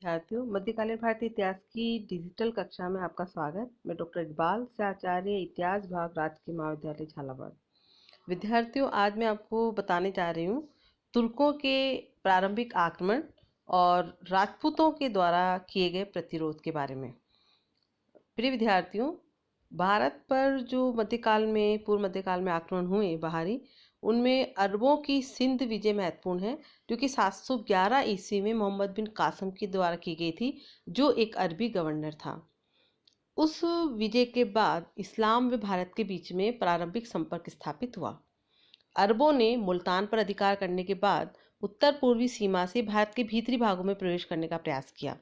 विद्यार्थियों, मध्यकालीन भारतीय इतिहास की डिजिटल कक्षा में आपका स्वागत। मैं डॉक्टर इकबाल से आचार्य, इतिहास विभाग, राजकीय महाविद्यालय झालावाड़। विद्यार्थियों, आज मैं आपको बताने जा रही हूँ तुर्कों के प्रारंभिक आक्रमण और राजपूतों के द्वारा किए गए प्रतिरोध के बारे में। प्रिय विद्यार्थियों, भारत पर जो पूर्व मध्यकाल में आक्रमण हुए बाहरी, उनमें अरबों की सिंध विजय महत्वपूर्ण है, जो कि 711 ईस्वी में मोहम्मद बिन कासम के द्वारा की गई थी, जो एक अरबी गवर्नर था। उस विजय के बाद इस्लाम व भारत के बीच में प्रारंभिक संपर्क स्थापित हुआ। अरबों ने मुल्तान पर अधिकार करने के बाद उत्तर पूर्वी सीमा से भारत के भीतरी भागों में प्रवेश करने का प्रयास किया,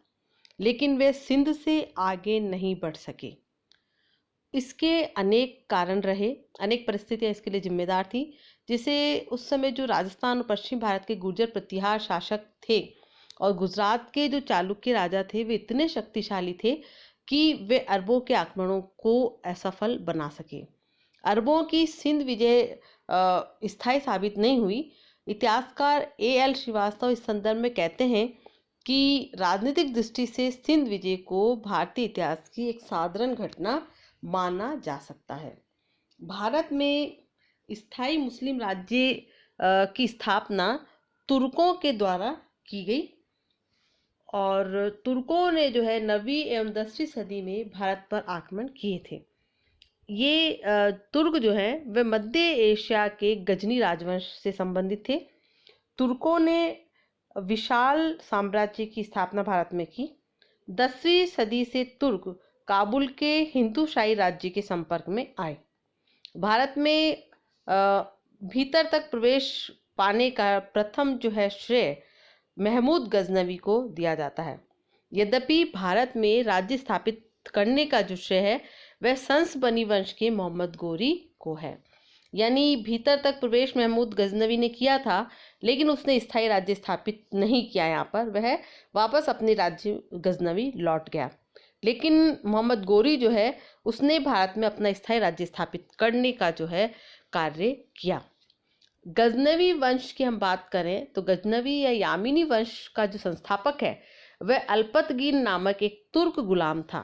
लेकिन वे सिंध से आगे नहीं बढ़ सके। इसके अनेक कारण रहे, अनेक परिस्थितियां इसके लिए जिम्मेदार थी। जिसे उस समय जो राजस्थान और पश्चिम भारत के गुर्जर प्रतिहार शासक थे और गुजरात के जो चालुक्य राजा थे, वे इतने शक्तिशाली थे कि वे अरबों के आक्रमणों को असफल बना सके। अरबों की सिंध विजय स्थायी साबित नहीं हुई। इतिहासकार A.L. श्रीवास्तव इस संदर्भ में कहते हैं कि राजनीतिक दृष्टि से सिंध विजय को भारतीय इतिहास की एक साधारण घटना माना जा सकता है। भारत में स्थायी मुस्लिम राज्य की स्थापना तुर्कों के द्वारा की गई और तुर्कों ने जो है 9वीं एवं 10वीं सदी में भारत पर आक्रमण किए थे। ये तुर्क जो है वे मध्य एशिया के गजनी राजवंश से संबंधित थे। तुर्कों ने विशाल साम्राज्य की स्थापना भारत में की। 10वीं सदी से तुर्क काबुल के हिंदू शाही राज्य के संपर्क में आए। भारत में भीतर तक प्रवेश पाने का प्रथम जो है श्रेय महमूद गजनवी को दिया जाता है। यद्यपि भारत में राज्य स्थापित करने का जो श्रेय है वह संस बनी वंश के मोहम्मद गोरी को है। यानी भीतर तक प्रवेश महमूद गजनवी ने किया था, लेकिन उसने स्थायी राज्य स्थापित नहीं किया। यहाँ पर वह वापस अपने राज्य गजनवी लौट गया, लेकिन मोहम्मद गोरी जो है उसने भारत में अपना स्थायी राज्य स्थापित करने का जो है कार्य किया। गजनवी वंश की हम बात करें तो गजनवी या यामिनी वंश का जो संस्थापक है वह अल्पतगीन नामक एक तुर्क गुलाम था।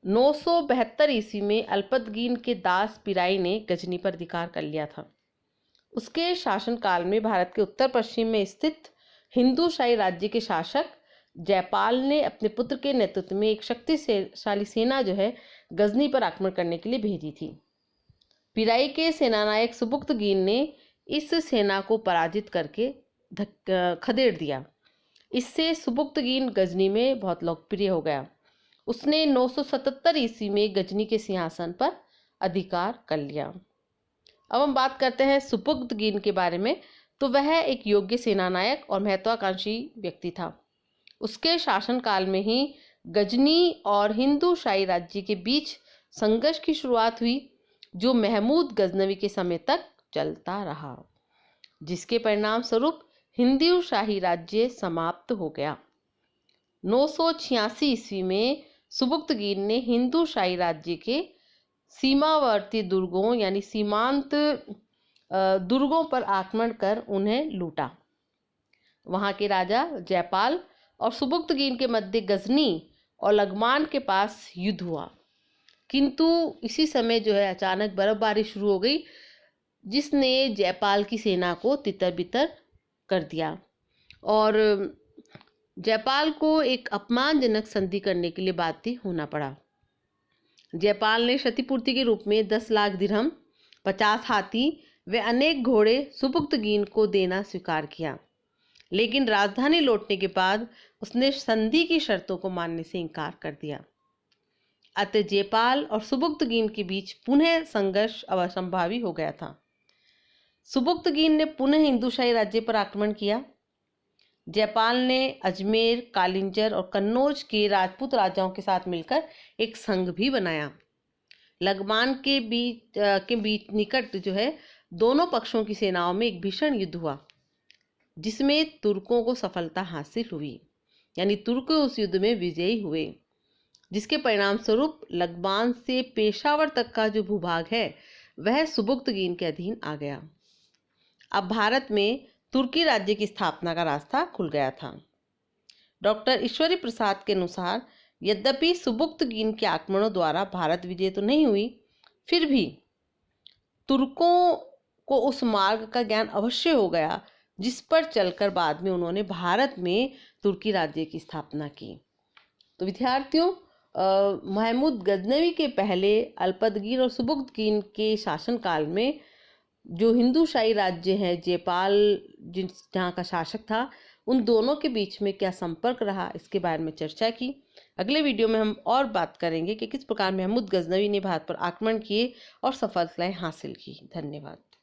972 ईस्वी में अल्पतगीन के दास पिराई ने गजनी पर अधिकार कर लिया था। उसके शासनकाल में भारत के उत्तर पश्चिम में स्थित हिंदू शाही राज्य के शासक जयपाल ने अपने पुत्र के नेतृत्व में एक शक्तिशाली सेना जो है गजनी पर आक्रमण करने के लिए भेजी थी। पिराई के सेनानायक सुबुक्तगीन ने इस सेना को पराजित करके खदेड़ दिया। इससे सुबुक्तगीन गजनी में बहुत लोकप्रिय हो गया। उसने 977 ईस्वी में गजनी के सिंहासन पर अधिकार कर लिया। अब हम बात करते हैं सुबुक्तगीन के बारे में। तो वह एक योग्य सेनानायक और महत्वाकांक्षी व्यक्ति था। उसके शासनकाल में ही गजनी और हिंदू शाही राज्य के बीच संघर्ष की शुरुआत हुई, जो महमूद गजनवी के समय तक चलता रहा, जिसके परिणाम स्वरूप हिंदू शाही राज्य समाप्त हो गया। 986 ईस्वी में सुबुक्तगीन ने हिंदू शाही राज्य के सीमावर्ती दुर्गों यानी सीमांत दुर्गों पर आक्रमण कर उन्हें लूटा। वहां के राजा जयपाल और सुबुक्तगीन के मध्य गजनी और लगमान के पास युद्ध हुआ, किंतु इसी समय जो है अचानक बर्फबारी शुरू हो गई, जिसने जयपाल की सेना को तितर-बितर कर दिया और जयपाल को एक अपमानजनक संधि करने के लिए बाध्य होना पड़ा। जयपाल ने क्षतिपूर्ति के रूप में 10 लाख दिरहम, 50 हाथी व अनेक घोड़े सुबुक्तगीन को देना स्वीकार किया, लेकिन राजधानी लौटने के बाद उसने संधि की शर्तों को मानने से इनकार कर दिया। अतः जयपाल और सुबुक्तगीन के बीच पुनः संघर्ष असंभावी हो गया था। सुबुक्तगीन ने पुनः हिंदू शाही राज्य पर आक्रमण किया। जयपाल ने अजमेर, कालिंजर और कन्नौज के राजपूत राजाओं के साथ मिलकर एक संघ भी बनाया। लगमान के बीच निकट जो है दोनों पक्षों की सेनाओं में एक भीषण युद्ध हुआ, जिसमें तुर्कों को सफलता हासिल हुई, यानी तुर्क उस युद्ध में विजयी हुए, जिसके परिणाम स्वरूप लगमान से पेशावर तक का जो भूभाग है वह सुबुक्तगीन के अधीन आ गया। अब भारत में तुर्की राज्य की स्थापना का रास्ता खुल गया था। डॉक्टर ईश्वरी प्रसाद के अनुसार यद्यपि सुबुक्तगीन के आक्रमणों द्वारा भारत विजय तो नहीं हुई, फिर भी तुर्कों को उस मार्ग का ज्ञान अवश्य हो गया जिस पर चलकर बाद में उन्होंने भारत में तुर्की राज्य की स्थापना की। तो विद्यार्थियों, महमूद गजनवी के पहले अल्पतगीन और सुबुक्तगीन के शासनकाल में जो हिंदू शाही राज्य है जयपाल जहाँ का शासक था, उन दोनों के बीच में क्या संपर्क रहा, इसके बारे में चर्चा की। अगले वीडियो में हम और बात करेंगे कि किस प्रकार महमूद गजनवी ने भारत पर आक्रमण किए और सफलताएं हासिल की। धन्यवाद।